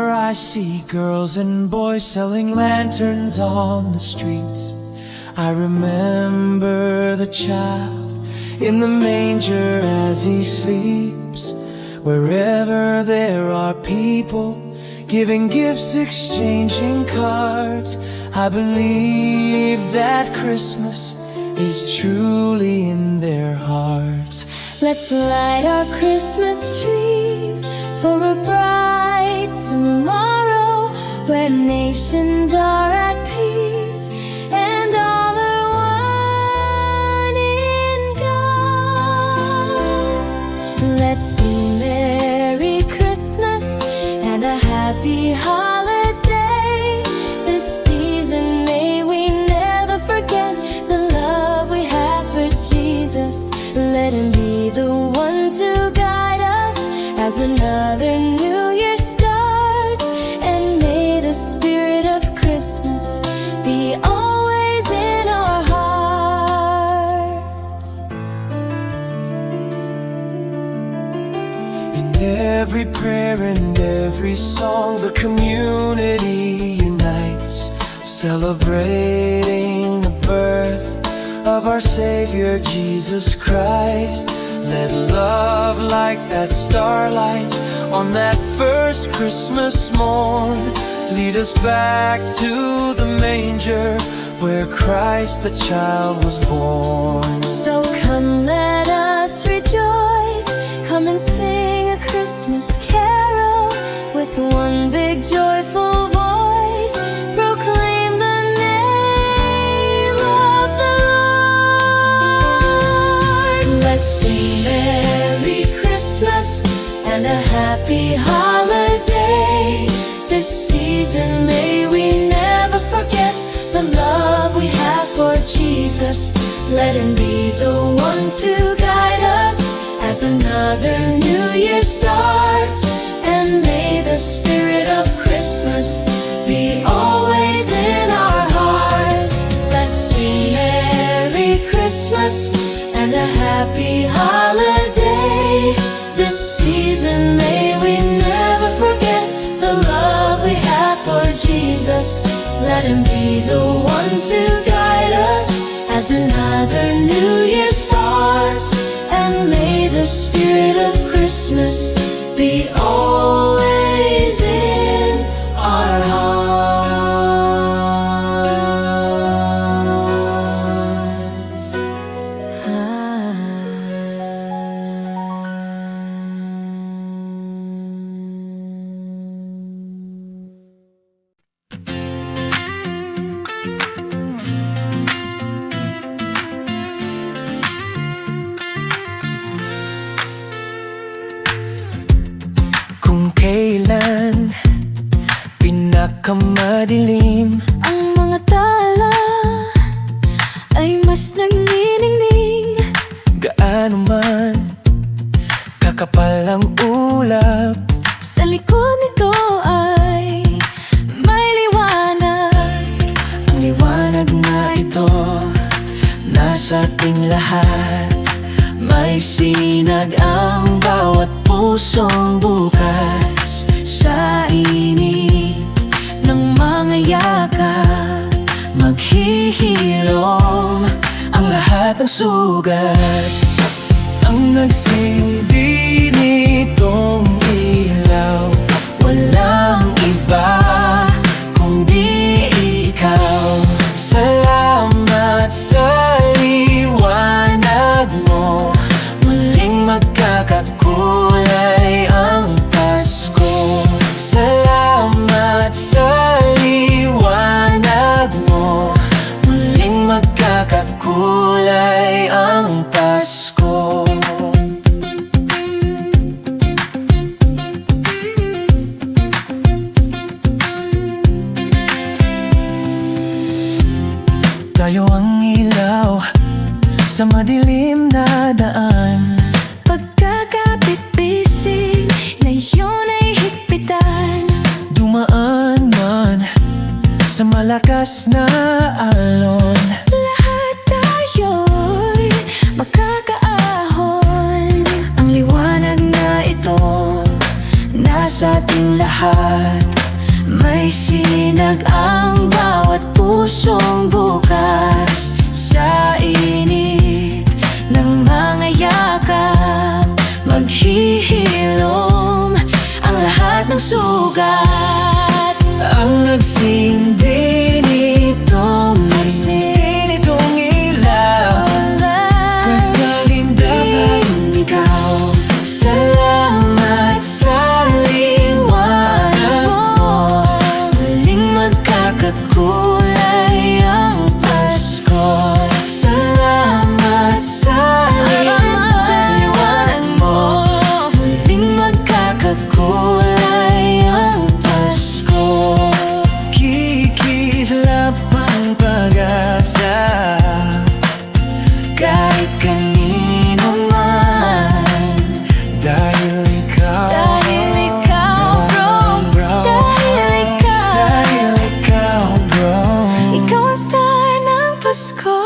summer I see girls and boys selling lanterns on the streets. I remember the child in the manger as he sleeps. Wherever there are people giving gifts, exchanging cards, I believe that Christmas is truly in their hearts. Let's light our Christmas trees for a bright tomorrow, where nations are at peace and all are one in God. Let's sing Merry Christmas and a Happy Holiday. This season may we never forget the love we have for Jesus. Let Him be the one to guide us as another new year starts, and may the spirit of Christmas be always in our hearts. In every prayer and every song, the community unites, celebrating the birth of our Savior Jesus Christ. Let love like that starlight on that first Christmas morn lead us back to the manger where Christ the child was born. So come, let us rejoice, come and sing a Christmas carol with one big joyful voice. Proclaim the name of the Lord. Let's sing Merry Christmas and a Happy Holiday. This season may we never forget the love we have for Jesus. Let Him be the one to guide us as another new year starts, and may the spirit of Christmas be always in our hearts. Let's sing Merry Christmas and a Happy Holiday. This season may we never forget the love we have for Jesus. Let Him be the one to guide us as another new year starts, and may the spirit of Christmas be always in our hearts. Kung kailan pinakamadilim, Ang mga tala ay mas nagniningning. gaano man kakapal ang ulap, Sa likod nito ay may liwanag. ang liwanag na ito nasa ating lahat. May sinag ang bawat pusong bukas sa init ng mga yakap. Maghihilom ang lahat ng sugat. Ang nagsindi nitong ilaw, walang iba kundi ikaw. Salamat sa liwanag mo, muling magkakakulay ang Pasko. Salamat sa liwanag mo, muling magkakakulay ang Pasko. Tayo ang ilaw sa madilim na daan. Pagkakapit-bisig na iyon ay higpitan. Dumaan man sa malakas na alon, Lahat tayo'y makakaahon. Ang liwanag na ito nasa ating lahat. lahat. May sinag ang bawat pusong bukas. Sa init ng mga yakap, maghihilom ang lahat ng sugat. Ang nagsindi nitong ilaw, pagkalindagan ikaw. Salamat sa liwanag mo, muling magkakakulay ang Pasko. Salamat sa liwanag mo, muling magkakakulay ang Pasko. Kikislap ang pag-asa, Kahit kanino man, dahil ikaw, bro, dahil ikaw, bro. ikaw ang star ng Pasko.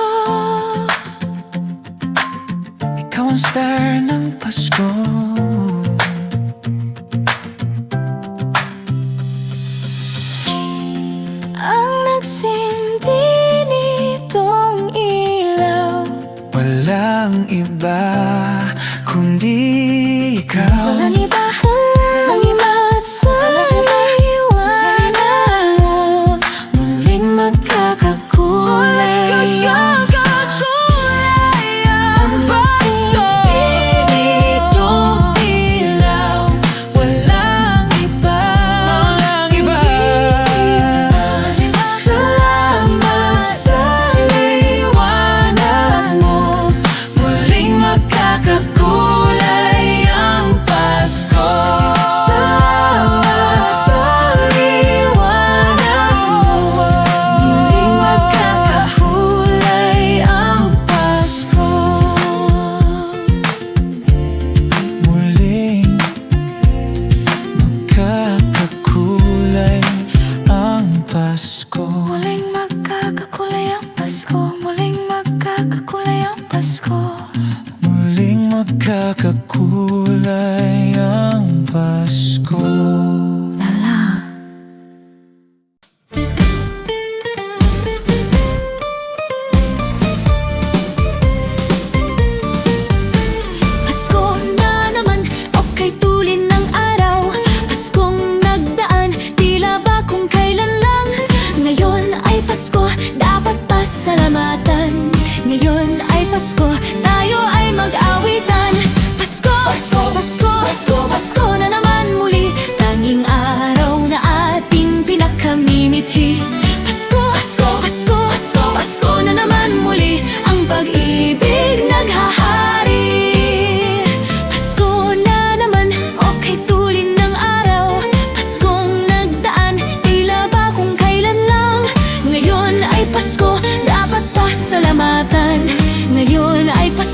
Ikaw ang star ng Pasko. Ang nagsindi nitong ilaw, Walang iba kundi ikaw. walang iba. Salamat sa liwanag mo, muling magkakakulay ang Pasko. Ang nagsindi nitong ilaw, walang iba. Walang iba. Salamat sa liwanag mo, muling magkakakulay ang Pasko. Salamat sa liwanag mo, muling magkakakulay ang Pasko. Muling magkakakulay ang Pasko. Muling magkakakulay ang Pasko, muling magkakakulay ang Pasko. Muling magkakakulay ang Pasko. Pasko na naman, okay tulin ng araw. Paskong nagdaan, tila ba kung kailan lang. Ngayon ay Pasko, dapat pasalamatan. Ngayon ay Pasko, tayo ay mag-awitan. Pasko, Pasko, Pasko, Pasko, Pasko na naman muli. Tanging araw na ating pinakamimithi. Pasko, Pasko, Pasko, Pasko, Pasko na naman muli. Ang pag-ibig naghahari. Pasko na naman, okay tulin ng araw. Paskong nagdaan, tila ba kung kailan lang. Ngayon ay Pasko, dapat pasalamatan. Ngayon ay Pasko,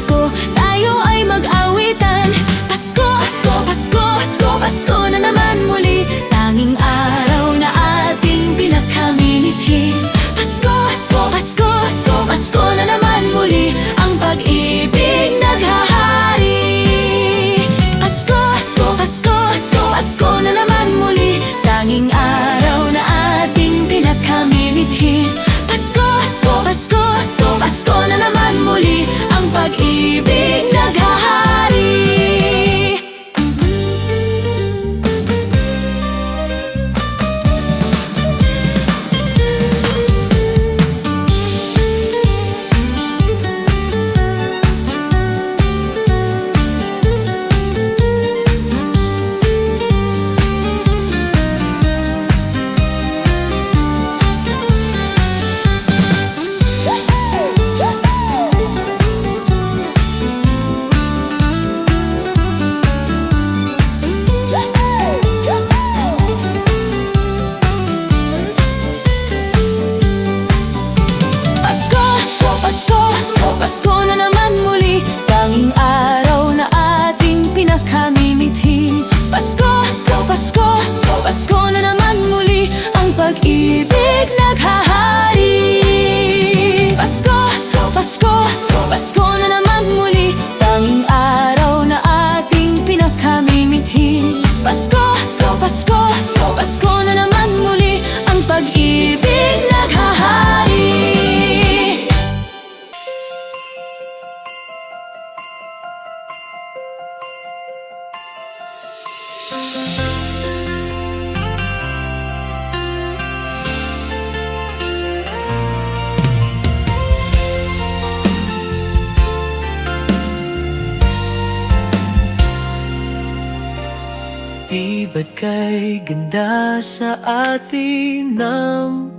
kay ganda sa atin ng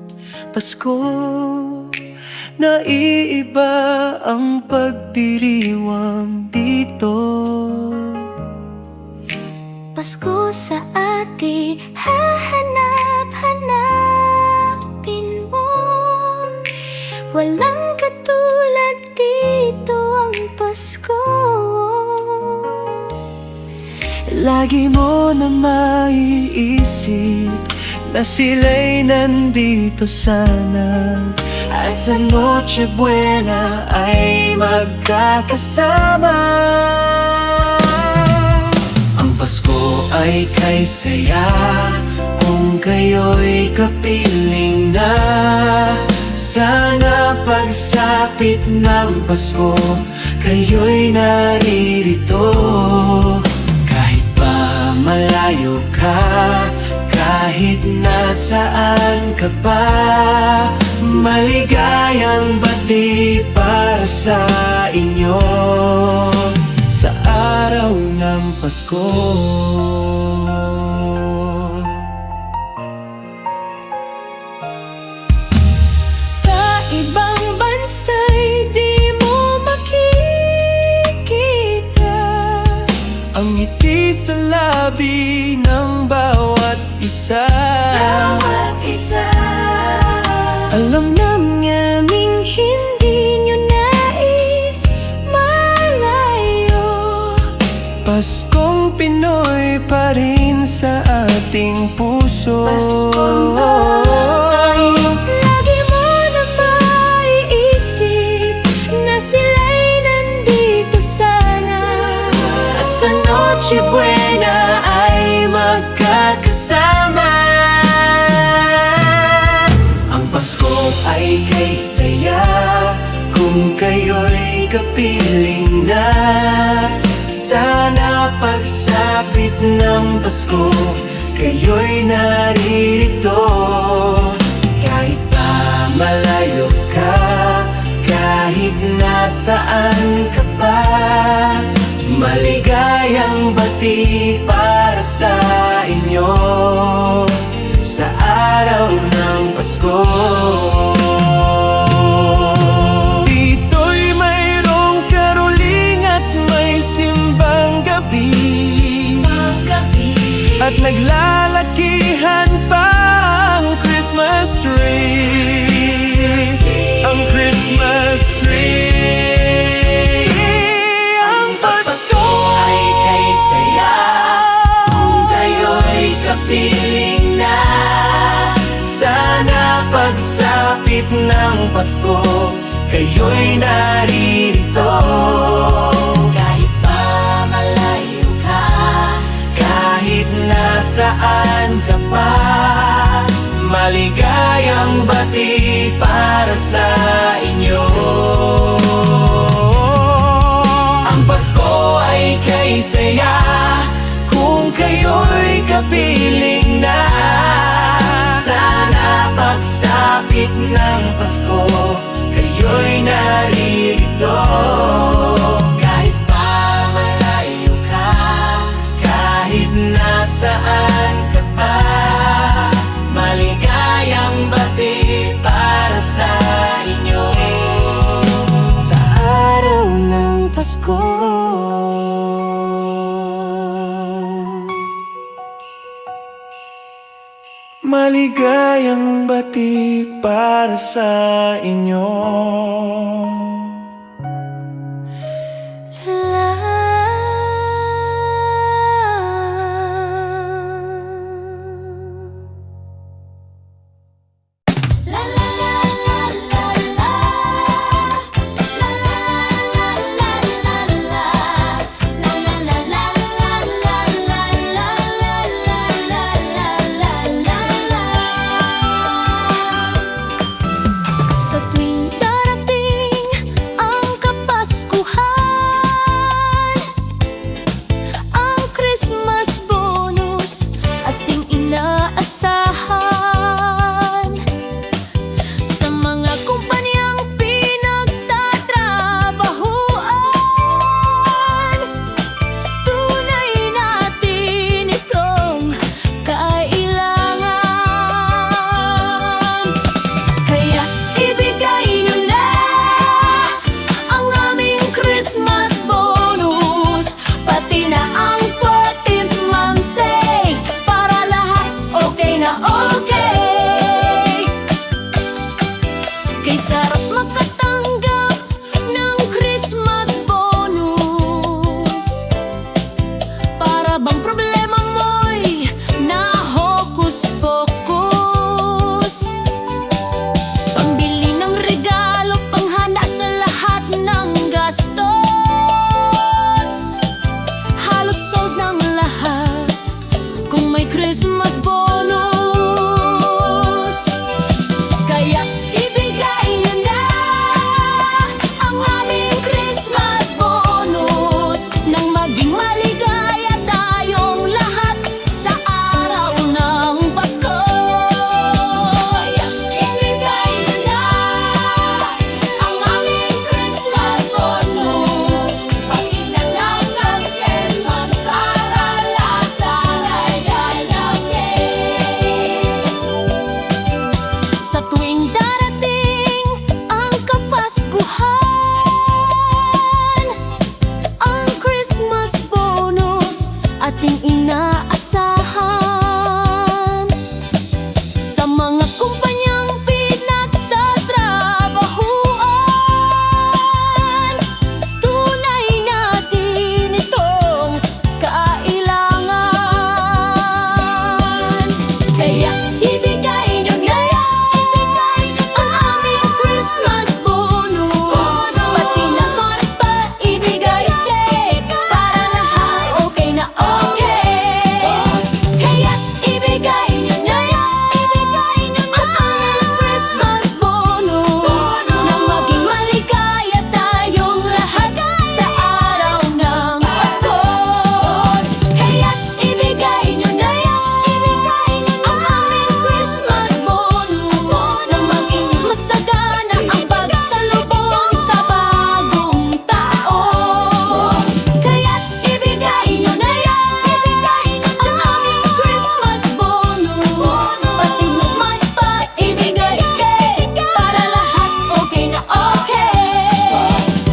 Pasko. Naiiba ang pagdiriwang dito. Pasko sa atin, hahanap-hanapin mo. Walang katulad dito ang Pasko. Lagi mo na maiisip na sila'y nandito sana, at sa Noche Buena ay magkakasama. Ang Pasko ay kay saya kung kayo'y kapiling na. Sana pagsapit ng Pasko, kayo'y naririto. Kahit pa malayo ka, kahit nasaan ka pa, maligayang bati para sa inyo sa araw ng Pasko. Sa ibang bansa'y di mo makikita Ang ngiti sa labi ng bawat isa. Alam naming hindi nyo nais malayo. Paskong Pinoy pa rin sa ating puso. Paskong Pinoy. Lagi mo na maiisip na sila'y nandito sana, at sa Noche Buena ay magkakasama. Ang Pasko ay kay saya kung kayo'y kapiling na. Sana pagsapit ng Pasko, kayo'y naririto. Kahit pa malayo ka, kahit nasaan ka pa, maligayang bati para sa inyo sa araw ng Pasko. Dito'y mayroong karoling at may simbang gabi, at naglalakihan pa ang Christmas tree. Ang Christmas tree. Ang Pasko ay kay saya kung kayo'y kapiling na. Sana pagsapit ng Pasko, kayo'y naririto. Kahit pa malayo ka, kahit nasaan ka pa, maligayang bati para sa inyo. Ang Pasko ay kay saya kung kayo'y kapiling na. Sana pagsapit ng Pasko, kayo'y naririto. Kahit pa malayo ka, kahit nasaan ka pa, maligayang bati para sa inyo sa araw ng Pasko. Maligayang bati para sa inyo. Sa tuwing darating na okay. Kay sarap makatanggap ng Christmas bonus. Para bang problema mo'y na-hocus-pocus. Pambili ng regalo, panghanda sa lahat ng gastos. Halos sold ng lahat kung may Christmas bonus. Kaya ibigay niyo na ang aming Christmas bonus nang maging maligaya tayong lahat sa araw ng Pasko. Kaya ibigay niyo na ang aming Christmas bonus. Pag-inalang ng Christmas para lahat ay okay. Sa tuwing darating ang Kapaskuhan, ang Christmas bonus ating inaasahan. Sa mga kumpanyang pinagtatrabahuan, tunay natin itong kailangan. Kaya ibigay niyo na ang aming Christmas bonus. Pati na more pa ibigay cake para lahat okay na okay. Kaya ibigay niyo na ang aming Christmas bonus nang maging maligaya tayong lahat sa araw ng Pasko. Kaya ibigay niyo na ang aming Christmas bonus nang maging masagana ang pagsalubong sa bagong taon. Kaya ibigay niyo na ang aming Christmas bonus. Pati mas pa ibigay cake para lahat okay na okay.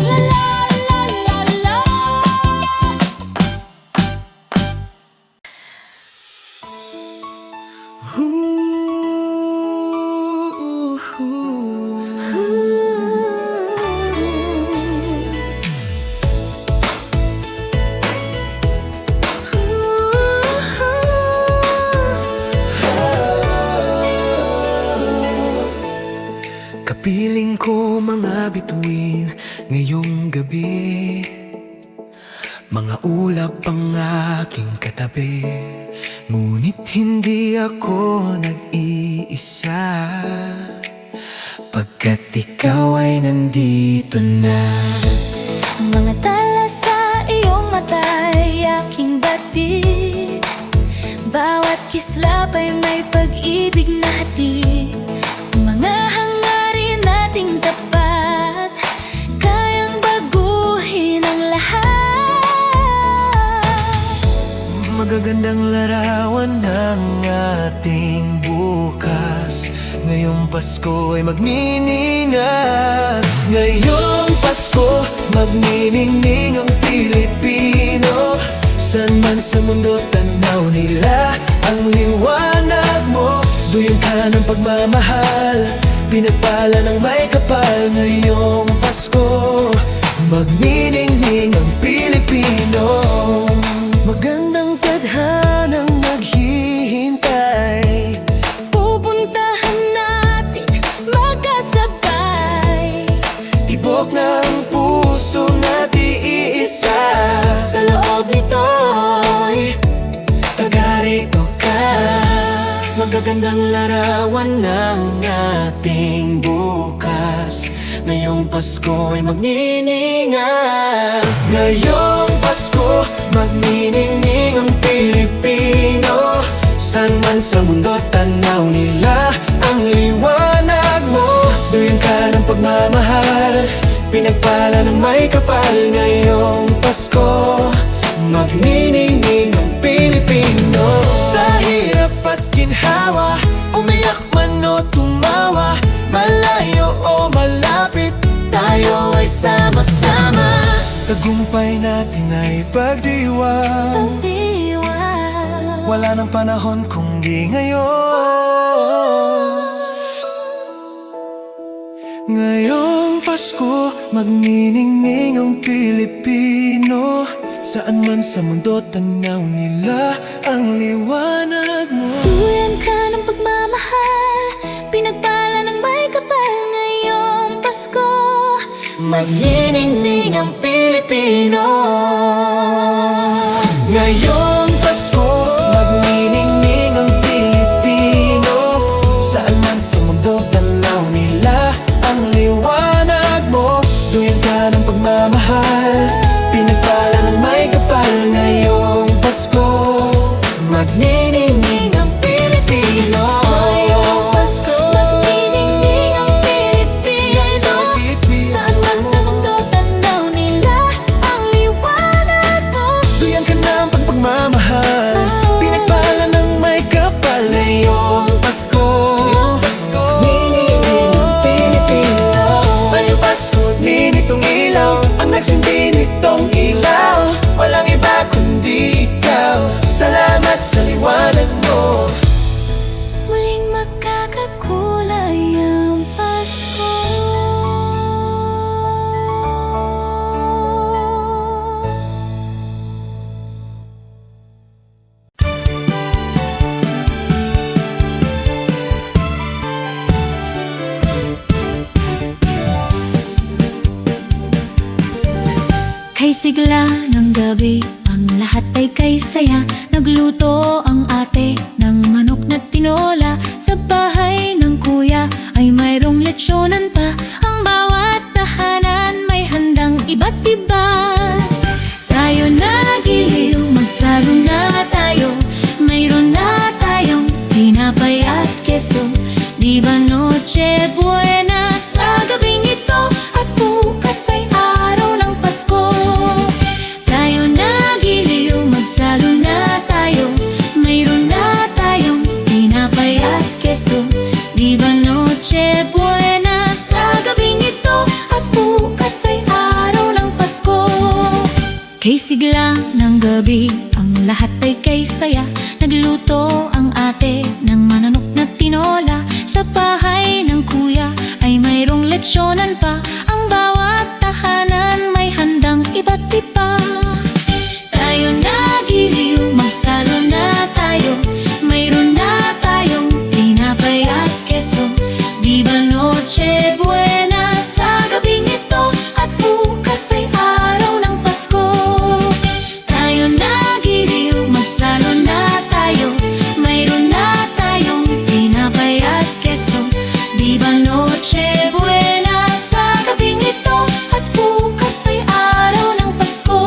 La la la la la. Kapiling ko mga bituin ngayong gabi, mga ulap ang aking katabi. Ngunit hindi ako nag-iisa, pagkat ikaw ay nandito na. Mga tala sa iyong mata'y aking batid. Bawat kislap ay may pag-ibig na hatid. Sa mga hangarin nating tapat, kayang baguhin ang lahat. Magagandang larawan ng ating bukas. Ngayong Pasko ay magniningas. Ngayong Pasko, magniningning ang Pilipino. San man sa mundo tanaw nila ang liwanag mo. Duyan ka ng pagmamahal, pinagpala ng may kapal. Ngayong Pasko, magniningning ang Pilipino. Magandang tadhanang naghihintay, Pupuntahan natin magkasabay. tibok ng puso natin iisa. Sa loob nito'y taga-rito ka. Magagandang larawan ng ating bukas. Ngayong Pasko ay magniningas. Ngayong Pasko, magniningning ang Pilipino. San man sa mundo tanaw nila ang liwanag mo. Duyan ka ng pagmamahal, pinagpala ng may kapal. Ngayong Pasko, magniningning ang Pilipino. Sa hirap at ginhawa, umiyak man o tumawa, malayo o malapit, tayo ay sama-sama. Tagumpay natin ay pagdiwang, Wala nang panahon kung di ngayon. Ngayong Pasko, magniningning ang Pilipino. Saan man sa mundo, tanaw nila ang liwanag mo. Tuyan ka ng pagmamahal, pinagpala ng may kapal ngayong Pasko. Magniningning ang Pilipino. Ngayong Pasko, magniningning ang Pilipino. Saan man sa mundo, tanaw nila ang liwanag mo. Tuyan ka ng pagmamahal, pinagpala ng may kapal ngayong Pasko. Magniningning ang Pilipino. Ngayong Pasko, magniningning ang Pilipino. Saan man sa mundo, tanaw nila ang liwanag mo. Tuyan ka ng pagmamahal, pinagpala ng may kapal ngayong Pasko. Magniningning ang Pilipino. Ngayong Pasko, ninitong ilaw, ang nagsindi nitong ilaw. Walang iba kundi ikaw. Salamat sa liwanag mo. Muling magkakakulay ang Pasko. Kay sigla ng gabi, ang lahat ay kay saya. Nagluto ang ate ng manok na tinola. Sa bahay ng kuya ay mayroong lechyonan pa. Ang bawat tahanan may handang iba't iba. Tayo nagiliw, magsalo na tayo. Mayroon na tayong tinapay at keso. Di ba Noche Buena sa gabing ito? At bukas ay araw ng Pasko. Tayo nagiliw, magsalo na tayo. Mayroon na tayong tinapay at keso. Di ba Noche Buena sa gabing ito? At bukas ay araw ng Pasko. Kay sigla ng gabi, ang lahat ay kay saya. Nagluto ang ate ng mananok na tinola. Sa bahay ng kuya ay mayroong lechyonan pa. Ang bawat tahanan may handang iba't iba. Tayo nagiliw, magsalo na tayo. Mayroon na tayong tinapay at keso. Di ba Noche Buena sa gabing ito? At bukas ay araw ng Pasko. Tayo nagiliw, magsalo na tayo. Mayroon na tayong tinapay at keso. Di ba Noche Buena sa gabing ito? At bukas ay araw ng Pasko.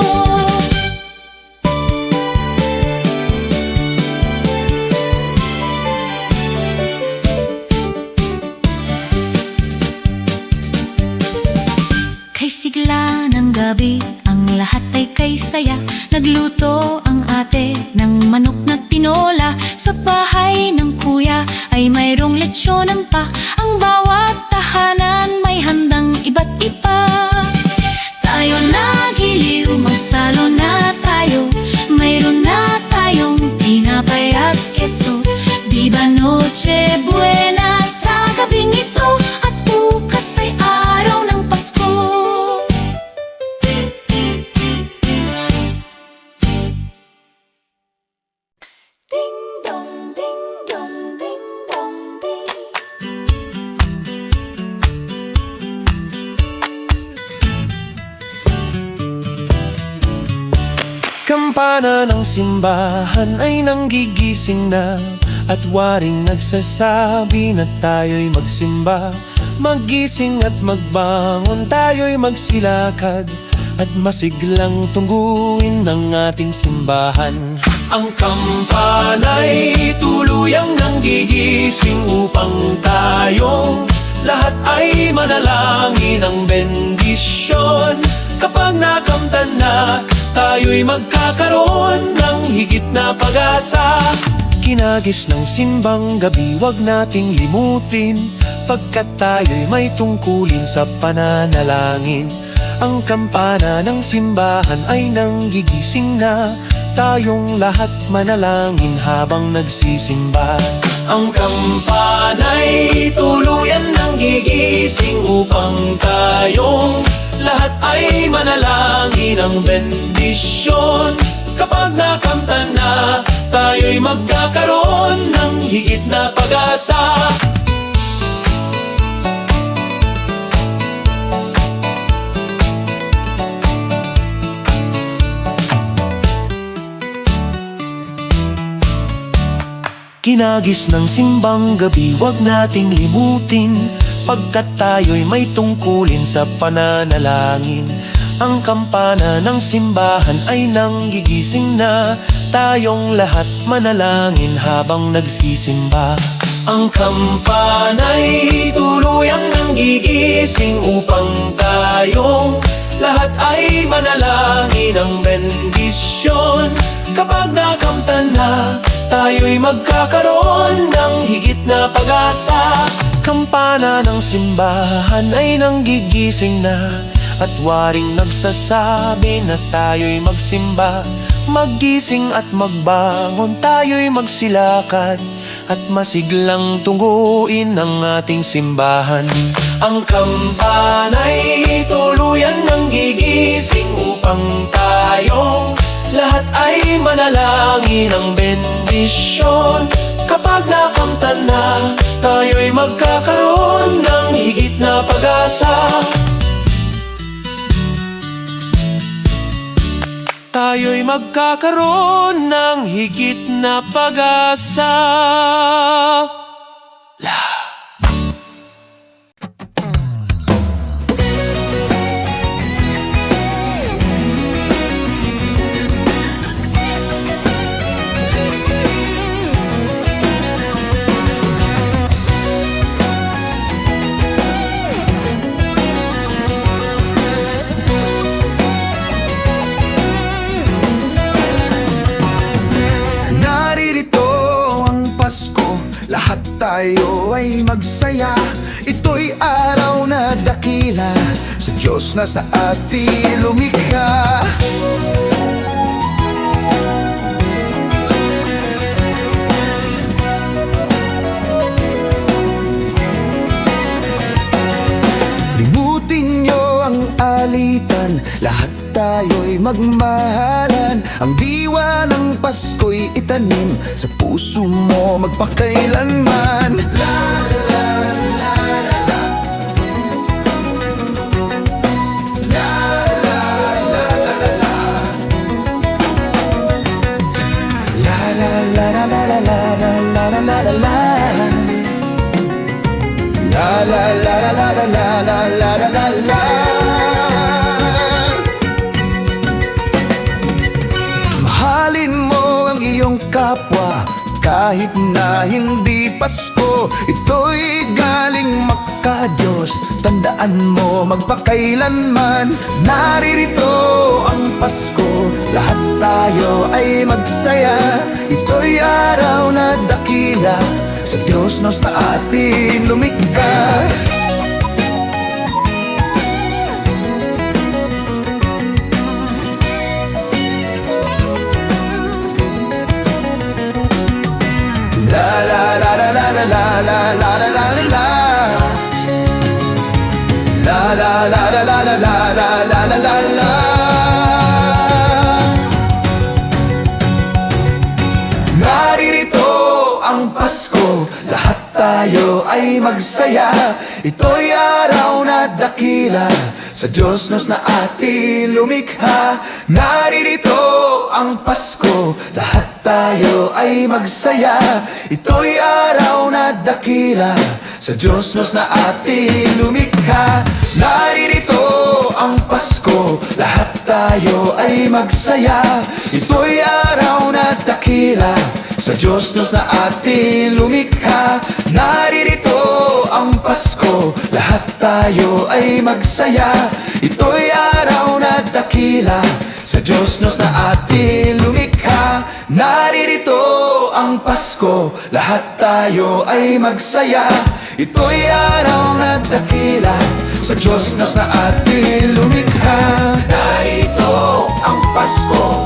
Kay sigla ng gabi, ang lahat ay kay saya. Nagluto ang ate ng manok na tinola. Sa bahay ng kuya ay mayroong lechyonan pa. Ang bawat tahanan may handang iba't iba. Tayo nagiliw, magsalo na tayo. Mayroon na tayong tinapay at keso. Di ba Noche Buena sa gabing ito? At bukas ay araw ng Pasko. Ding dong, ding dong, ding dong, ding. Kampana ng simbahan ay nanggigising na. At waring nagsasabi na tayo'y magsimba. Magising at magbangon, tayo'y magsilakad. At masiglang tungguin ng ating simbahan. Ang kampana'y tuluyang nanggigising upang tayong lahat ay manalangin ng bendisyon. Kapag nakamtan na, tayo'y magkakaroon ng higit na pag-asa. Kinagis ng simbang gabi, wag nating limutin, pagkat tayo'y may tungkulin sa pananalangin. Ang kampana ng simbahan ay nanggigising na. tayong lahat manalangin habang nagsisimba. Ang kampana'y tuluyan ng gigising upang tayong lahat ay manalangin ng bendisyon. Kapag nakamtan na, tayo'y magkakaroon ng higit na pag-asa. Kinagis ng simbang gabi, wag nating limutin, pagkat tayo'y may tungkulin sa pananalangin. Ang kampana ng simbahan ay nanggigising na, tayong lahat manalangin habang nagsisimba. Ang kampana'y tuluyang nanggigising upang tayong lahat ay manalangin ng bendisyon. Kapag nakamtan na, tayo'y magkakaroon ng higit na pag-asa. Kampana ng simbahan ay nanggigising na, at waring nagsasabi na tayo'y magsimba. Maggising at magbangon, tayo'y magsilakad at masiglang tunguin ang ating simbahan. Ang kampana'y tuluyan ng gigising upang tayong lahat ay manalangin ng bendisyon. Kapag nakamtan na, tayo'y magkakaroon ng higit na pag-asa. Tayo'y magkakaroon ng higit na pag-asa. Lahat tayo ay magsaya. Ito'y araw na dakila sa Diyos na sa atin lumikha. Limutin niyo ang alitan, lahat tayo'y magmahalan. Ang diwa ng Pasko'y itanim sa puso mo magpakailanman. La la la la la. La la la la la la. La la la la la la la la la la la la. La la la la la la la la la la la. Mahalin mo ang iyong kapwa kahit na hindi Pasko. Ito'y galing maka-Diyos, tandaan mo magpakailanman. Naririto ang Pasko, lahat tayo ay magsaya. Ito'y araw na dakila sa Diyos nos na atin lumikha. La la la la la la la la la la la la. La la la la la la la la la la la. Naririto ang Pasko, lahat tayo ay magsaya. Ito'y araw na dakila sa Diyos nos na atin lumikha. Naririto ang Pasko, lahat tayo ay magsaya. Ito'y araw na dakila sa Diyos nos na atin lumikha. Naririto ang Pasko, lahat tayo ay magsaya. Ito'y araw na dakila sa Diyos nos na atin lumikha. Naririto ang Pasko, lahat tayo ay magsaya. Ito'y araw na dakila sa Diyos nos na atin lumikha. Naririto ang Pasko, lahat tayo ay magsaya. Ito'y araw na dakila sa Diyos nos na atin lumikha. Narito ang Pasko,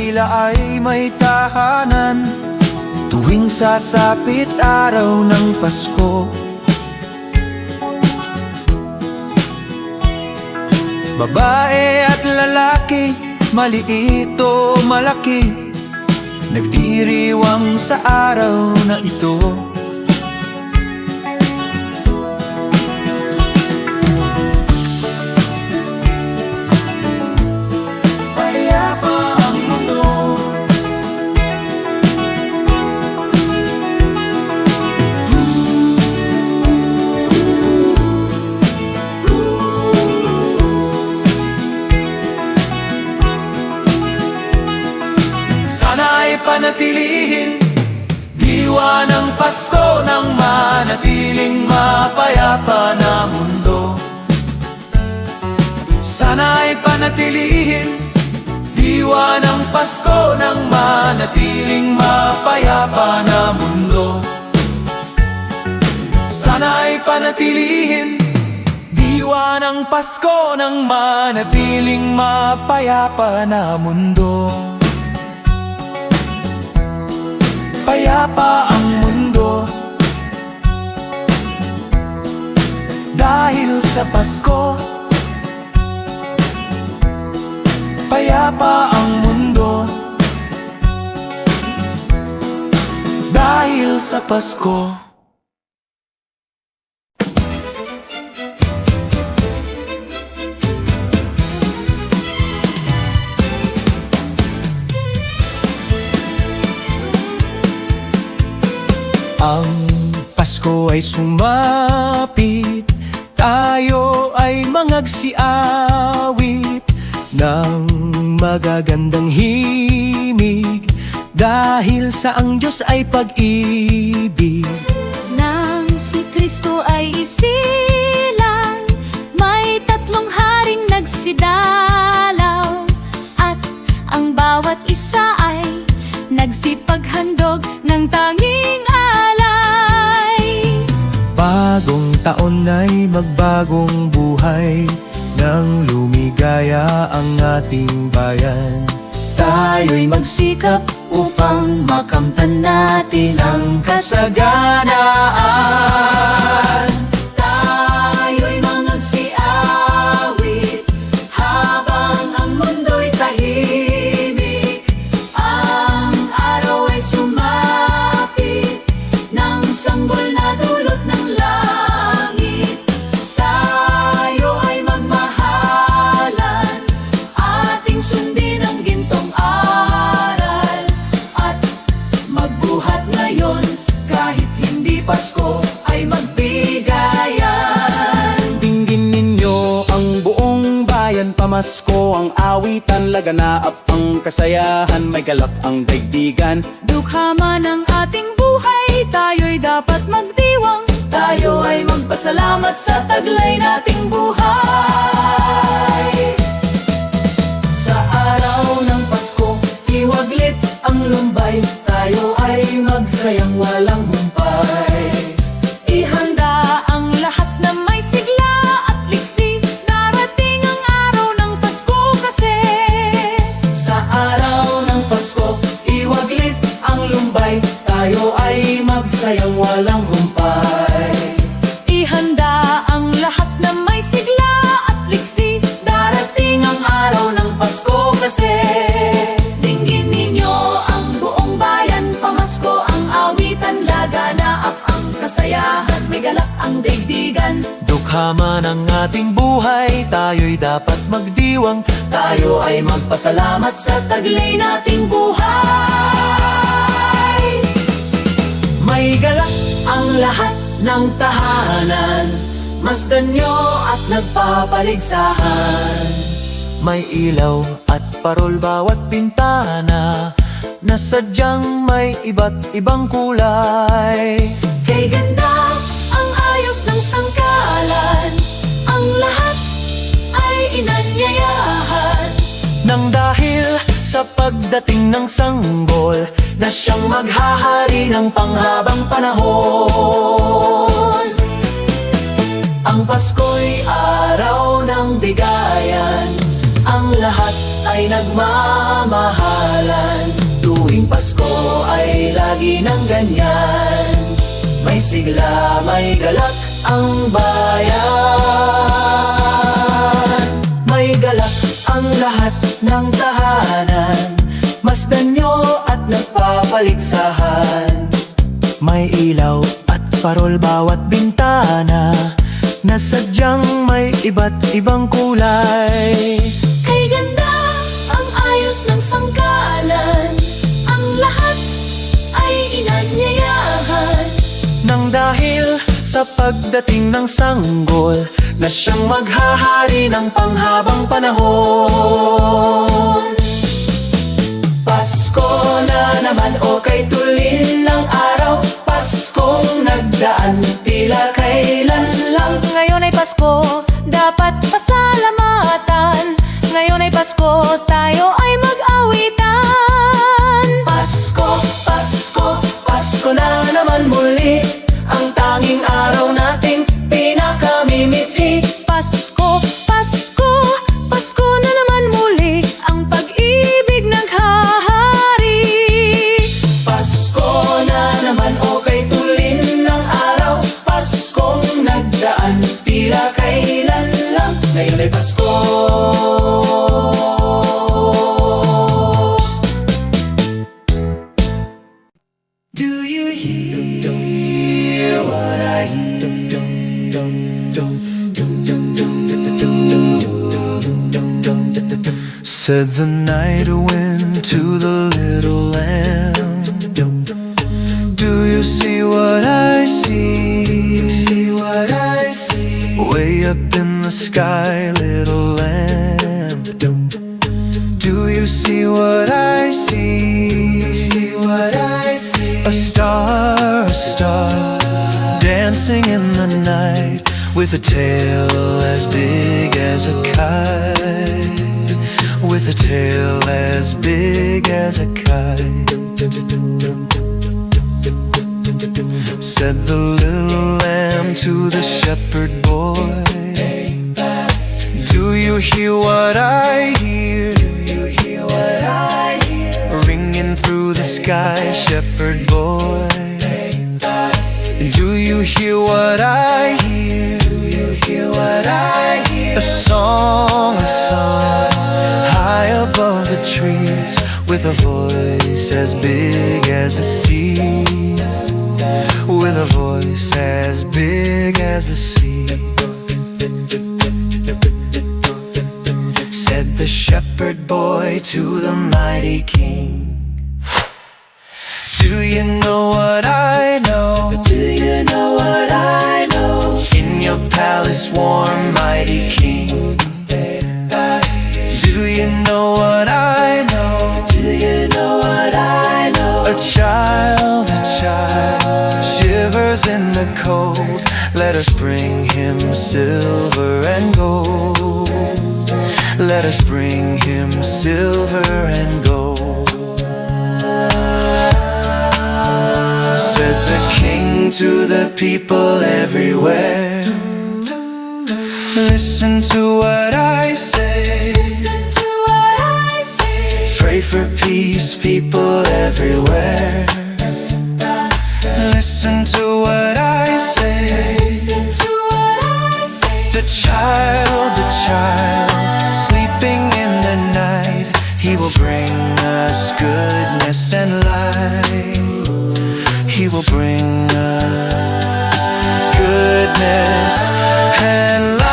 Maynila ay may tahanan tuwing sasapit araw ng Pasko. Babae at lalaki, maliit o malaki, nagdiriwang sa araw na ito. Payapa ang mundo. Sana ay panatilihin diwa ng Pasko ng manatiling mapayapa na mundo. Sana ay panatilihin diwa ng Pasko ng manatiling mapayapa na mundo. Sana ay panatilihin diwa ng Pasko ng manatiling mapayapa na mundo. Payapa ang mundo dahil sa Pasko. Payapa ang mundo dahil sa Pasko. Ang Pasko ay sumapit, tayo ay mangagsiawit ng magagandang himig, dahil sa ang Diyos ay pag-ibig. Nang si Kristo ay isilang, may tatlong haring nagsidalaw, at ang bawat isa ay nagsipaghandog ng tanging alay. Bagong taon ay magbagong buhay, nang lumigaya ang ating bayan. Tayo'y magsikap upang makamtan natin ang kasaganaan. Tayo'y mangagsiawit habang ang mundo'y tahimik. Ang araw ay sumapit ng sanggol na dulot ng langit. Tayo ay magmahalan, ating sundin ang gintong aral, at magbuhat ngayon kahit hindi Pasko ay magbigayan. Dinggin ninyo ang buong bayan, pamasko ang awitan, laganap ang kasayahan, may galak ang daigdigan. Dukha man ang ating buhay, tayo'y dapat magdiwang. Tayo ay magpasalamat sa taglay nating buhay. Sa araw ng Pasko, iwaglit ang lumbay, tayo ay magsayang walang humpay. Ihanda ang lahat na may sigla at liksi, darating ang araw ng Pasko kasi. Sa araw ng Pasko, iwaglit ang lumbay, tayo ay magsayang walang humpay. Ihanda ang lahat na may sigla at liksi, darating ang araw ng Pasko kasi. Dinggin ninyo ang buong bayan, pamasko ang awitan, laganap ang kasayahan, may galak ang daigdigan. Dukha man ang ating buhay, tayo'y dapat magdiwang. Tayo ay magpasalamat sa taglay nating buhay. May galak ang lahat ng tahanan, masdan nyo at nagpapaligsahan. May ilaw at parol bawat pintana, na sadyang may iba't ibang kulay. Kay ganda ang ayos ng sangkalan, ang lahat ay inanyayahan. Nang dahil sa pagdating ng sanggol, na siyang maghahari ng panghabang panahon. Ang Pasko'y araw ng bigayan, ang lahat ay nagmamahalan. lagi ng ganyan. May sigla, may galak ang bayan. May galak ang lahat ng tahanan, masdan nyo at nagpapaligsahan. May ilaw at parol bawat bintana, na sadyang may iba't ibang kulay. Kay ganda ang ayos ng sangkalan, ang lahat ay inanyayahan. Nang dahil sa pagdating ng sanggol, na siyang maghahari ng panghabang panahon. Pasko na naman, o kay tulin ng araw, Paskong nagdaan, tila kailan lang. Ngayon ay Pasko, dapat pasalamatan. Ngayon ay Pasko, tayo ay mag-awitan. Pasko, Pasko, Pasko na naman muli, ang tanging araw nating pinakamimithi. Pasko, Pasko, Pasko na naman muli, ang pag-ibig naghahari. Pasko na naman, o kay tulin ng araw, Paskong nagdaan, tila kailan lang. Ngayon ay Pasko. Do you hear what I hear? Said the night wind to the little lamb, do you see what I see? Do you see what I see? Way up in the sky, little lamb, do you see what I see? Do you see what I see? A star, dancing in the night, with a tail as big as a kite. With a tail as big as a kite. Said the little lamb to the shepherd boy, do you hear what I hear? Do you hear what I hear? Ringing through the sky, shepherd boy, do you hear what I hear? Do you hear what I hear? A song, high above the trees, with a voice as big as the sea. With a voice as big as the sea. Said the shepherd boy to the mighty king, do you know what I know? Do you know what I know? In your palace warm, mighty king, do you know what I know? Do you know what I know? A child shivers in the cold. Let us bring him silver and gold. Let us bring him silver and gold. Said the king to the people everywhere, listen to what I say. Listen to what I say. Pray for peace, people everywhere. Listen to what I say. Listen to what I say. The child, sleeping in the night, he will bring us goodness and light. He will bring us goodness and light.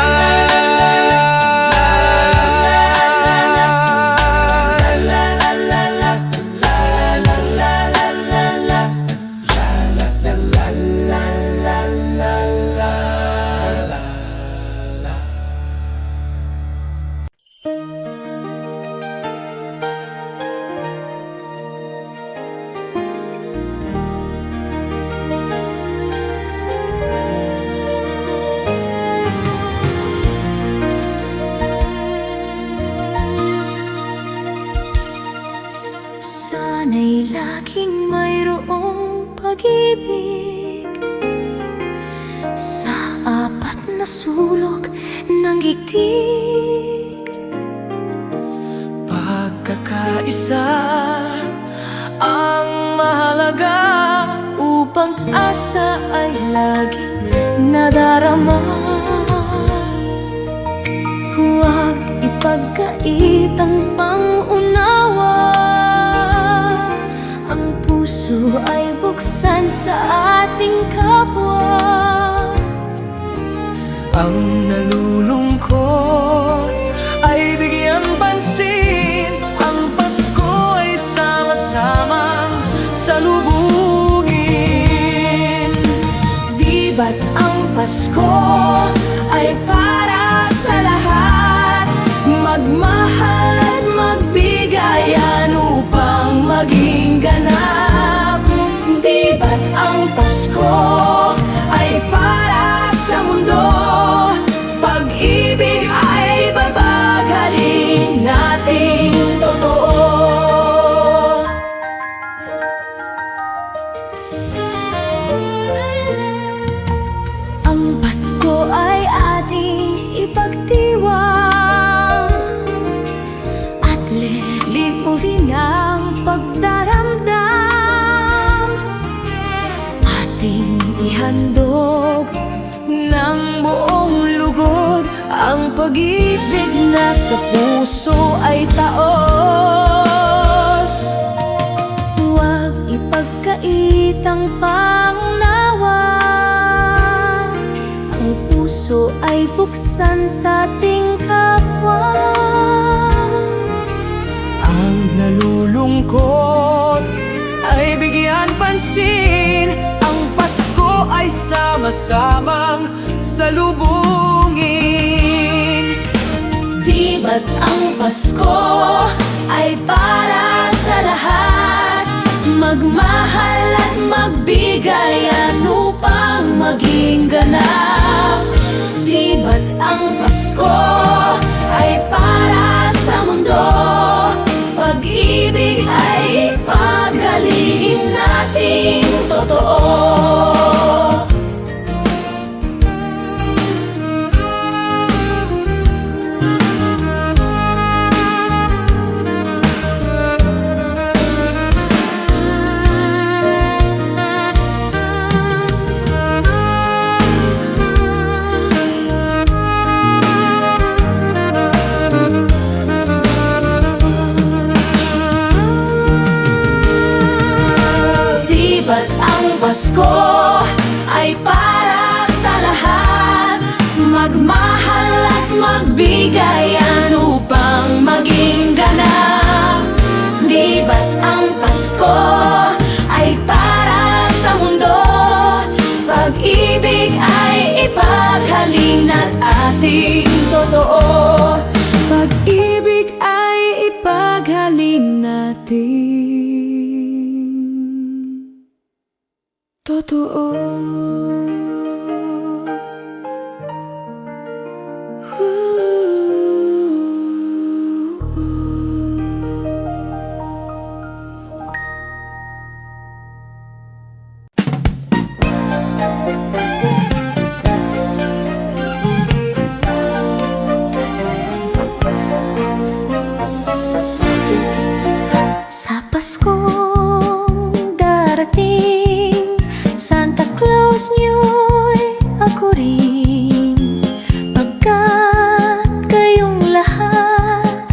Sana'y laging mayroong pag-ibig sa apat na sulok ng gigdig. Pagkakaisa Ang mahalaga pag-asa ay laging nadarama. Huwag ipagkait ang pangunawa, ang puso ay buksan sa ating kapwa. Ang nalulungkot ay bigyan pansin, ang Pasko ay sama-samang salubungin. Di ba't ang Pasko ay para sa lahat? Magmahal at magbigayan upang maging ganap. Di ba't ang Pasko ay para sa mundo? Pag-ibig ay babagalin nating totoo. Ang Pasko ay ating ipagdiwang at lilimutin ang pagdaramdam. Ating ihandog ng buong lugod ang pag-ibig na sa puso ay taos. Huwag ipagkait ang pangunawa, ang puso ay buksan sa ating kapwa. Ang nalulungkot ay bigyan pansin, ang Pasko ay sama-samang salubungin. Di ba't ang Pasko ay para sa lahat? Magmahal at magbigayan upang maging ganap. Di ba't ang Pasko ay para sa mundo? Pag-ibig ay paghalin nating totoo. Di ba't ang Pasko ay para sa lahat? Magmahal at magbigayan upang maging ganap. Di ba't ang Pasko ay para sa mundo? Pag-ibig ay ipaghalin at ating totoo. Pag-ibig ay ipaghalin natin totoo. Sa Paskong darating, Santa Claus niyo'y ako rin. Pagkat kayong lahat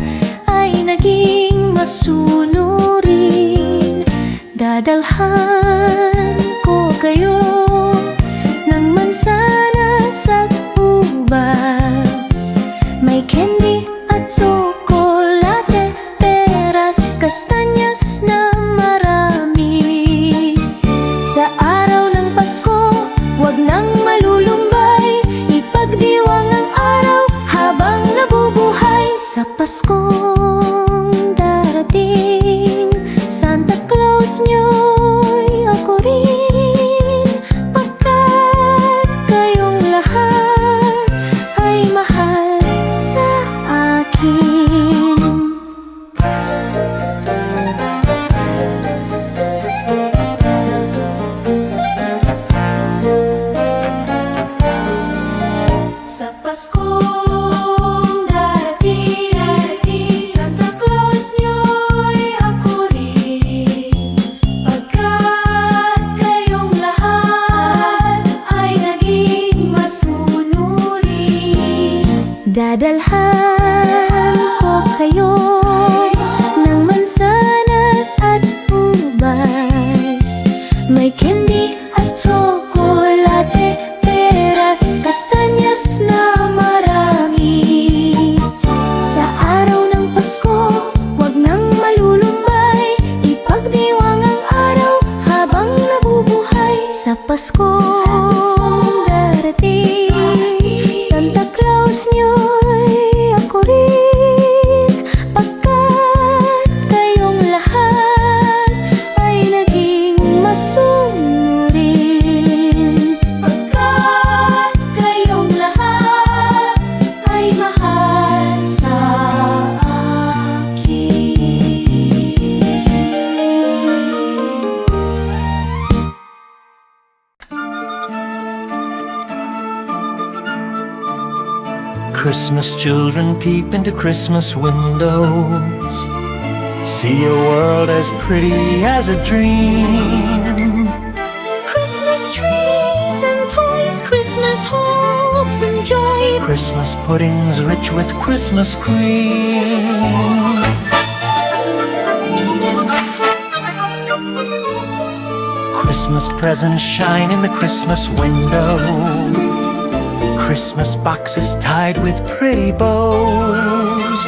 ay naging masunurin, dadalhan ko kayo ng mansanas at ubas. May candy at tsokolate, peras, kastanyas na marami. Sa araw ng Pasko, wag nang malulumbay, ipagdiwang ang araw habang nabubuhay. Sa Paskong darating, Santa Claus niyo'y ako rin. Pagkat kayong lahat ay mahal sa akin. Sa Paskong darating, Dadalhan ko kayo ng mansanas at ubas. May candy at tsokolate, peras, kastanyas na marami. Sa araw ng Pasko, wag nang malulumbay, ipagdiwang ang araw habang nabubuhay. Sa Paskong darating, Santa Claus niyo'y ako rin, pagkat kayong lahat ay naging masunurin. Pagkat kayong lahat ay mahal sa akin. Christmas children peep into Christmas windows, see a world as pretty as a dream. Christmas trees and toys, Christmas hopes and joy. Christmas puddings rich with Christmas cream. Christmas presents shine in the Christmas window, Christmas boxes tied with pretty bows.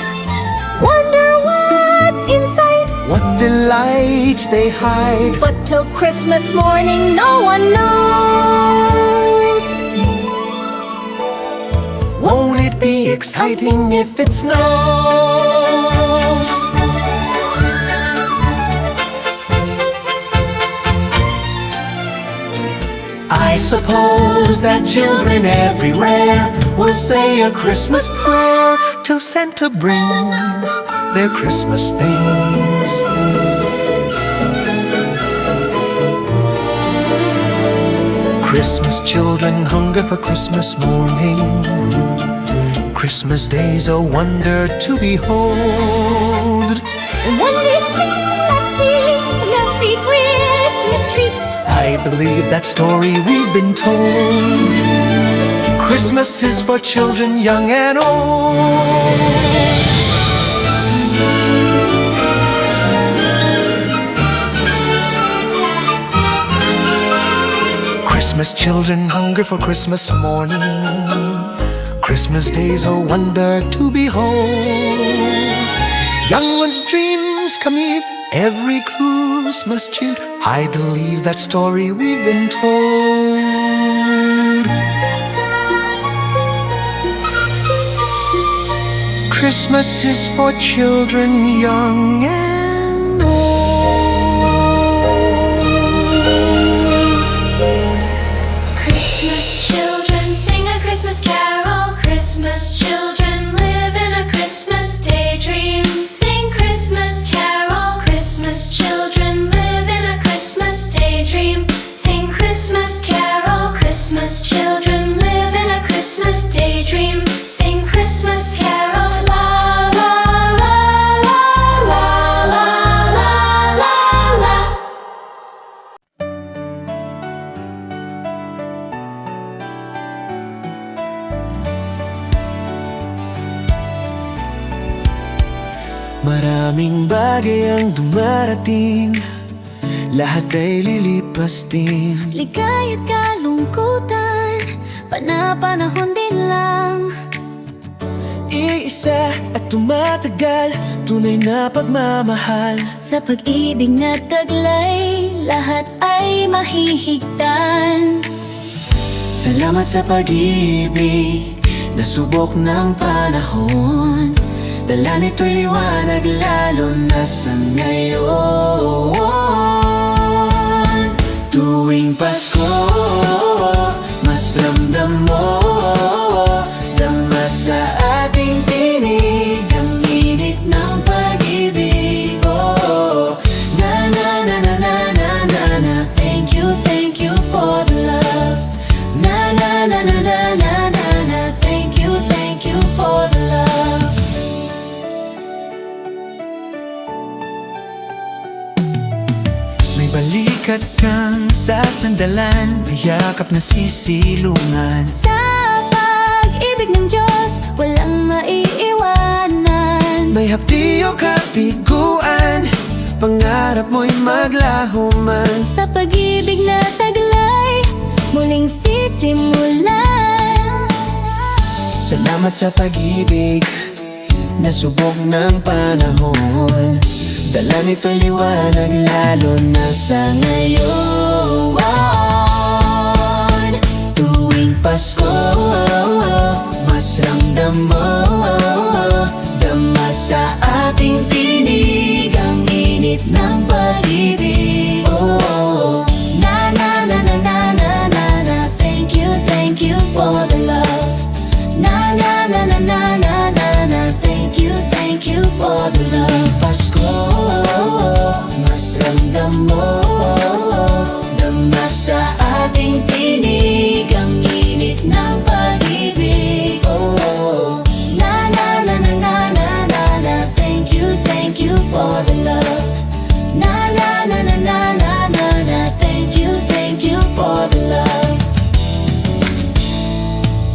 Wonder what's inside, What delights they hide, but till Christmas morning no one knows. won't it be exciting if it snows? I suppose that children everywhere will say a Christmas prayer till Santa brings their Christmas things. Christmas children hunger for Christmas morning. Christmas day's a wonder to behold. Wonders collecting and every Christmas treat. I believe that story we've been told. Christmas is for children young and old. Christmas children hunger for Christmas morning. Christmas day's a wonder to behold. Young ones' dreams come here every Christmas cheer. I believe that story we've been told. Christmas is for children young and old. Christmas children sing a Christmas carol. Christmas children live in a Christmas daydream. Sing Christmas carol. Christmas children live in a Christmas daydream. Sing Christmas carol. Christmas children live in a Christmas daydream. Sing Christmas carol. La la la la la la la la la. Maraming bagay ang dumarating, lahat ay lilipas din. Ligay at kalungkutan, panapanahon din lang. Iisa at tumatagal, tunay na pagmamahal. Sa pag-ibig na taglay, lahat ay mahihigtan. Salamat sa pag-ibig, nasubok ng panahon. Dala nito'y liwanag lalo na sa ngayon. Tuwing Pasko, mas ramdam mo, dama sa ating tinig ang init ng pag-ibig. Oh, na na na na na na na na. Thank you for the love. Na na na na na na na na. Thank you for the love. May balikat kang sasandalan, may yakap na sisilungan. Sa pag pag-ibig ng Diyos, walang maiiwanan. May hapdi o kabiguan, pangarap mo'y maglaho man. Sa pag-ibig na taglay, muling sisimulan. Salamat sa pag-ibig, nasubok ng panahon. Dala nito'y liwanag lalo na sa ngayon. Tuwing Pasko, mas ramdam mo, dama sa ating tinig ang init ng pag-ibig. Oh, Na na na na na na na na, thank you for the love. Na na na na na na na na, thank you for the love. Pasko, mas ramdam mo, Dama sa ating tinig ang init ng pag-ibig. oh, Na na na na na na na na, thank you for the love. Na na na na na na na na, thank you for the love.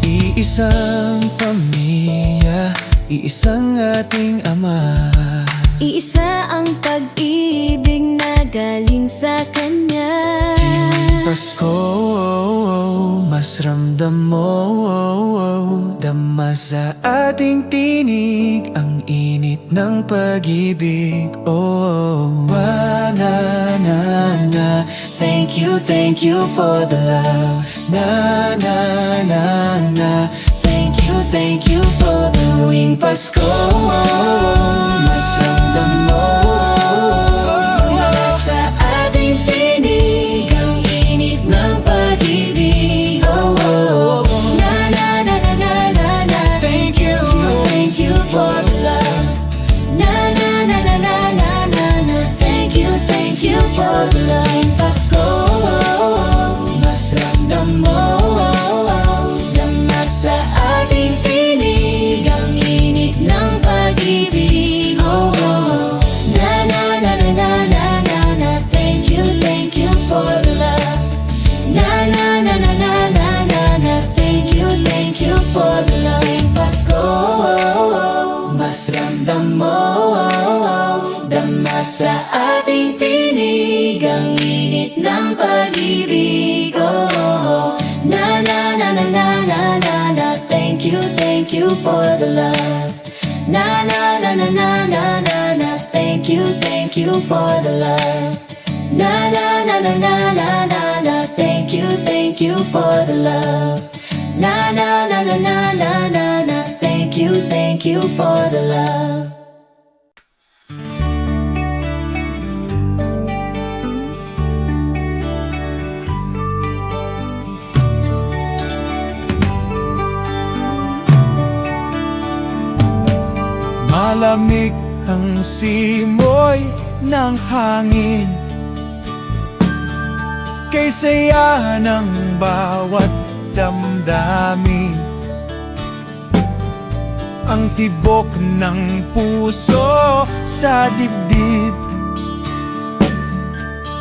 iisang pamilya, iisang ating Ama. Iisa ang pag-ibig na galing sa Kanya. Pasko, mas ramdam mo, dama sa ating tinig ang init ng pag-ibig. Oh, na na na, thank you for the love. Na na na na, thank you for the tuwing Pasko. Mas ramdam mo, Sa ating tinig ang init ng pag-ibig. Oh, oh, oh. Na na na na na na na, thank you. for the love. Na na na na na na na na, thank you for the love. Pasko, mas ramdam mo, dama sa ating tinig ang init ng pag-ibig. Oh, oh. Na na na na na na na na, thank you for the love. Na na na na na na na na, thank you for the love. Pasko, mas ramdam mo, dama sa ating tinig ang init ng pag-ibig. Oh, na na na na na na na na, thank you for the love. Na na na na na na na na, thank you for the love. Na na na na na na na na, thank you for the love. Na na na na na na na na, thank you for the love. Malamig ang simoy ng hangin, kay saya ng bawat damdamin. Ang tibok ng puso sa dibdib,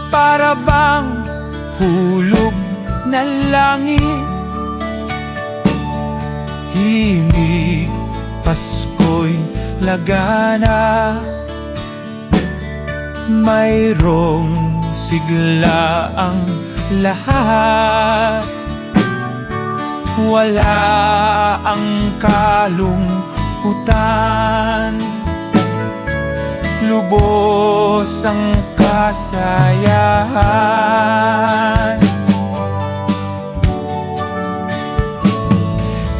para bang hulog na langit. Himig, Pasko'y lagana, mayroong sigla ang lahat. Wala ang kalungkutan, lubos ang kasayahan.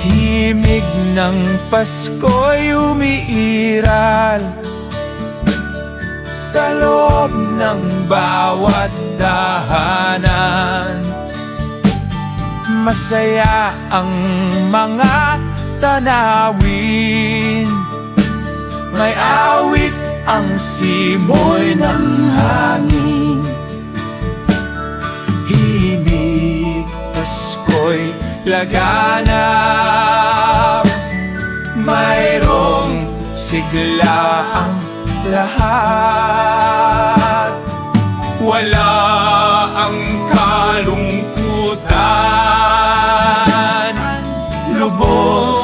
Himig ng Pasko'y umiiral sa loob ng bawat tahanan. Masaya ang mga tanawin, may awit ang simoy ng hangin. Himig, Pasko'y laganap, mayroong sigla ang lahat. Wala ang kalungkutan, lubos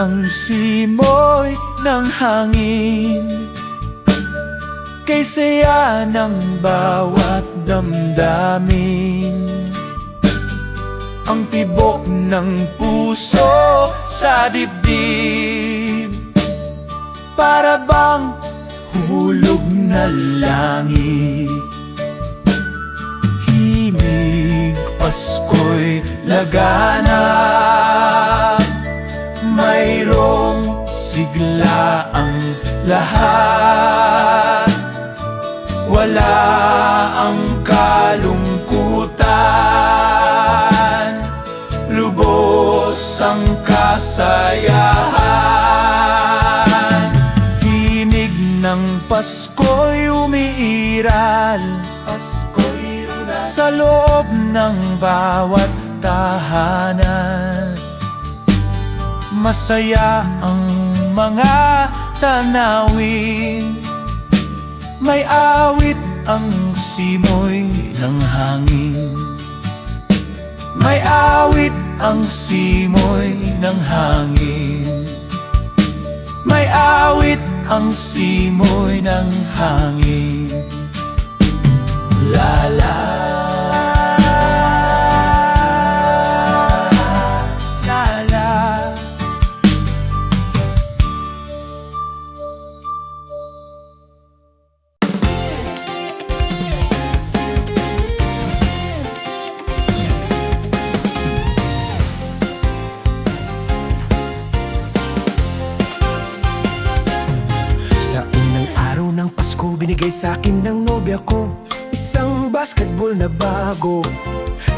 ang simoy ng hangin, kay saya ng bawat damdamin. Ang tibok ng puso sa dibdib, para bang hulog na langit. Himig Pasko'y lagana, mayroong sigla ang lahat. Wala ang kalungkutan, lubos ang kasayahan. Hinig ng Pasko'y umiiral, sa loob ng bawat tahanan. Masaya ang mga tanawin, may awit ang simoy ng hangin. May awit ang simoy ng hangin. May awit ang simoy ng hangin. La la la la. Sa unang araw ng Pasko, binigay sa'kin ng nobya ko isang basketball na bago.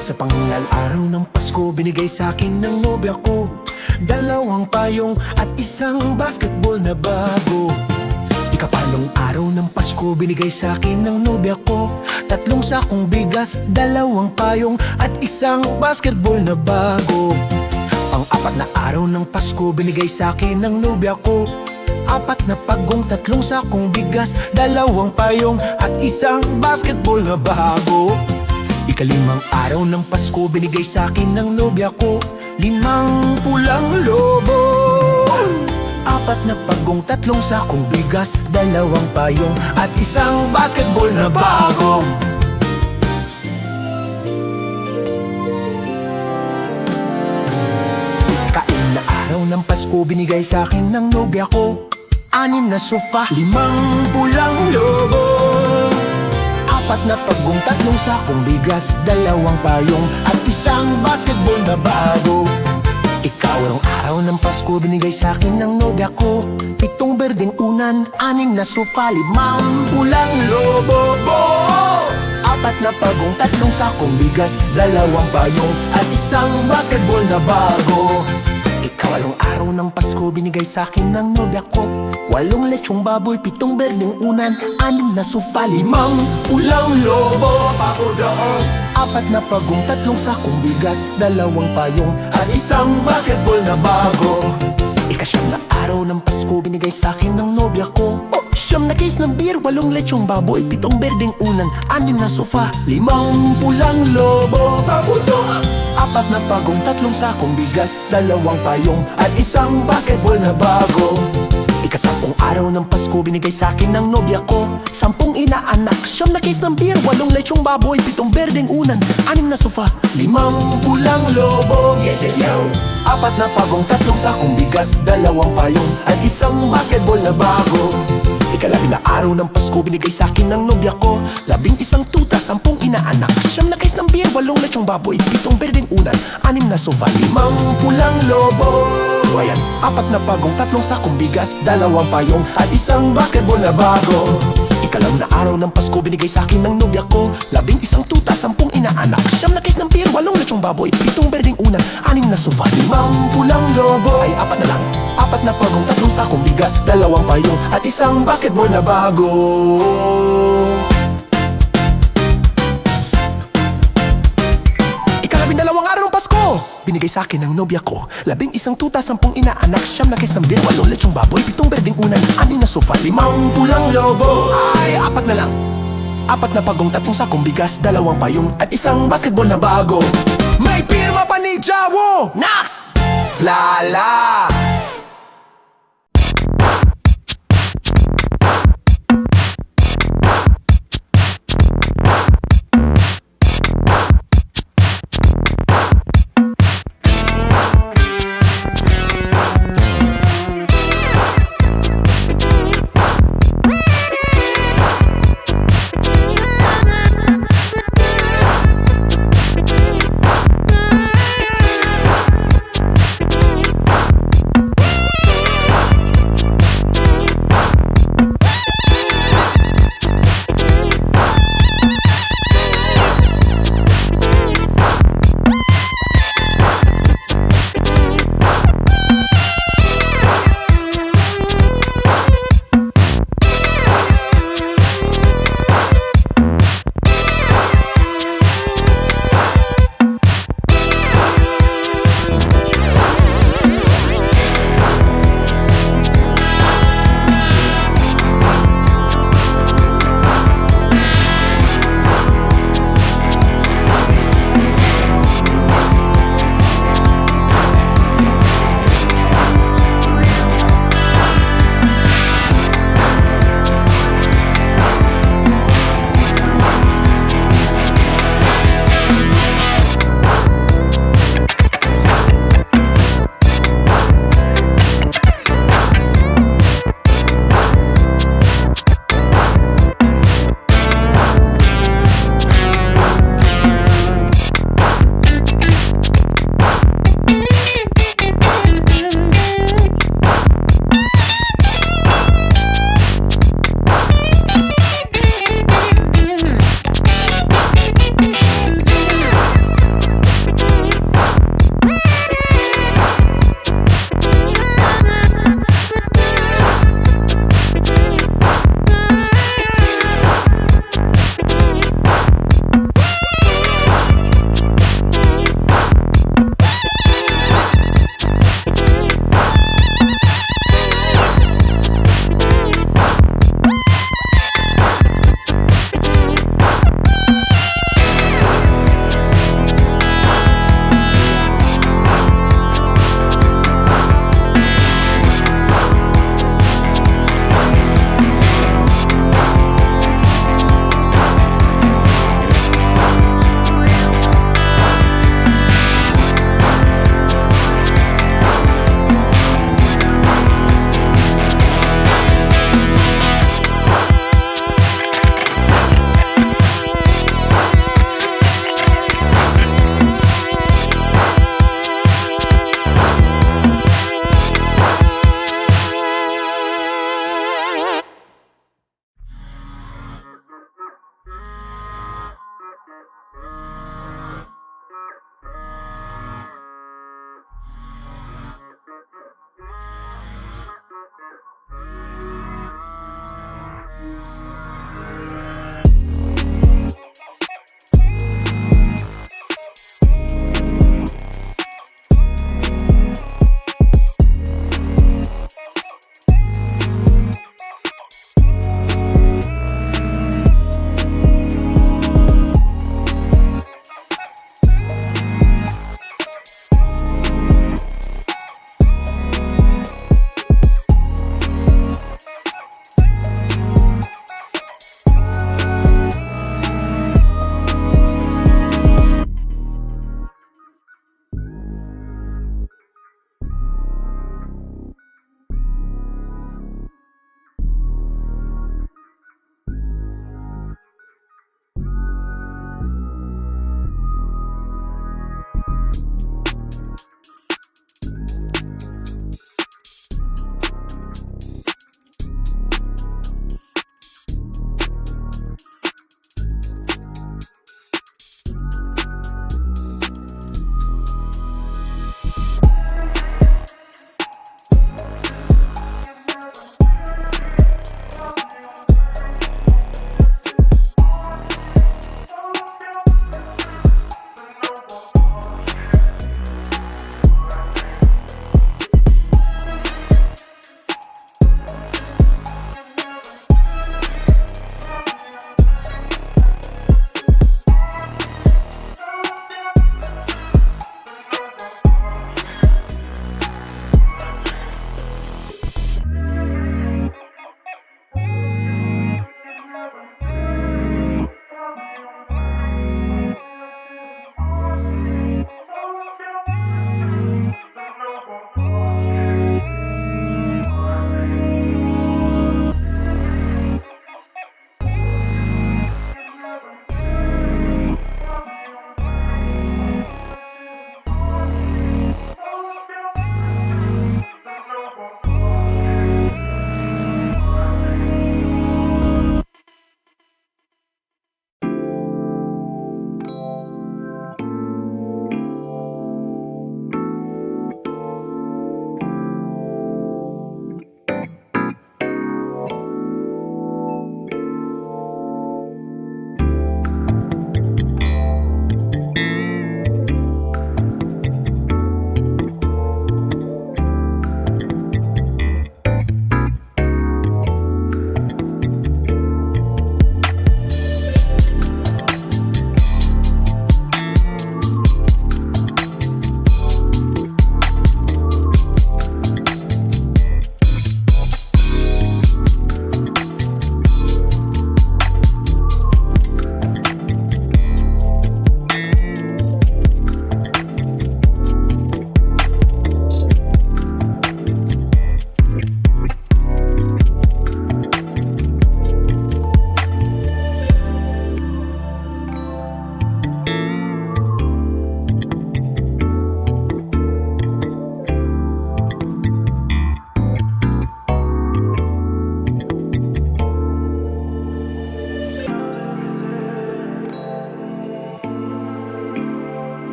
Sa pangal araw ng Pasko, binigay sa'kin ng nobya ko dalawang payong at isang basketball na bago. Ikapalong araw ng Pasko, binigay sa'kin ng nobya ko tatlong sakong bigas, dalawang payong at isang basketball na bago. Pang-apat na araw ng Pasko, binigay sa'kin ng nobya ko apat na pagong, tatlong sakong bigas, dalawang payong at isang basketball na bago. Ikalimang araw ng Pasko, binigay sa'kin ng nobya ko limang pulang lobo, apat na pagong, tatlong sakong bigas, dalawang payong at isang basketball na bago. Kain na araw ng Pasko, binigay sa'kin ng nobya ko anim na sofa, limang pulang lobo, apat na pagong, tatlong sakong bigas, dalawang payong at isang basketball na bago. Ikaw araw ng Pasko, binigay sa'kin ng nobya ko pitong berdeng unan, anim na sofa, limang pulang lobo, apat na pagong, tatlong sakong bigas, dalawang payong at isang basketball na bago. Ikawalong araw ng Pasko, binigay sa'kin ng nobya ko walong lechong baboy, pitong berdeng unan, anim na sofa, limang pulang lobo, papudoong, apat na pagong, tatlong sakong bigas, dalawang payong at isang basketball na bago. Ikasyam na araw ng Pasko, binigay sa'kin ng nobya ko siyam na case ng beer, walong lechong baboy, pitong berdeng unan, anim na sofa, limang pulang lobo, papudoong, apat na pagong, tatlong sakong bigas, dalawang payong at isang basketball na bago. Ikasampung araw ng Pasko, binigay sa'kin ng nobya ko 10 inaanak, siyam na case ng beer, walong lechong baboy, pitong berdeng unan, anim na sofa, limang pulang lobo, yes yes yo, apat na pagong, tatlong sakong bigas, dalawang payong at isang basketball na bago. Ikalabing na araw ng Pasko, binigay sa'kin ng nobya ko 11 tuta, 10 inaanak, siyam na case ng beer, walong lechong baboy, pitong berdeng unan, anim na sofa, limang pulang lobo, ayan, apat na pagong, tatlong sakong bigas, dalawang payong at isang basketball na bago. Ikalam na araw ng Pasko, binigay sa'kin ng nobya ko 11 tuta, 10 inaanak, siyam na case ng beer, walong lechong baboy, pitong berdeng unan, anim na sofa, limang pulang lobo, ay apat na lang, apat na pagong, tatlong sakong bigas, dalawang payong at isang basketball na bago. Ikalabindalawang araw ng Pasko, binigay sa'kin ng nobya ko 11 tuta, 10 inaanak, siyam na case ng beer, walong lechong baboy, pitong berdeng unan, anim na sofa, limang pulang lobo, ay apat na lang, apat na pagong, tatlong sakong bigas, dalawang payong at isang basketball na bago. May pirma pa ni Jawo Nax! La la!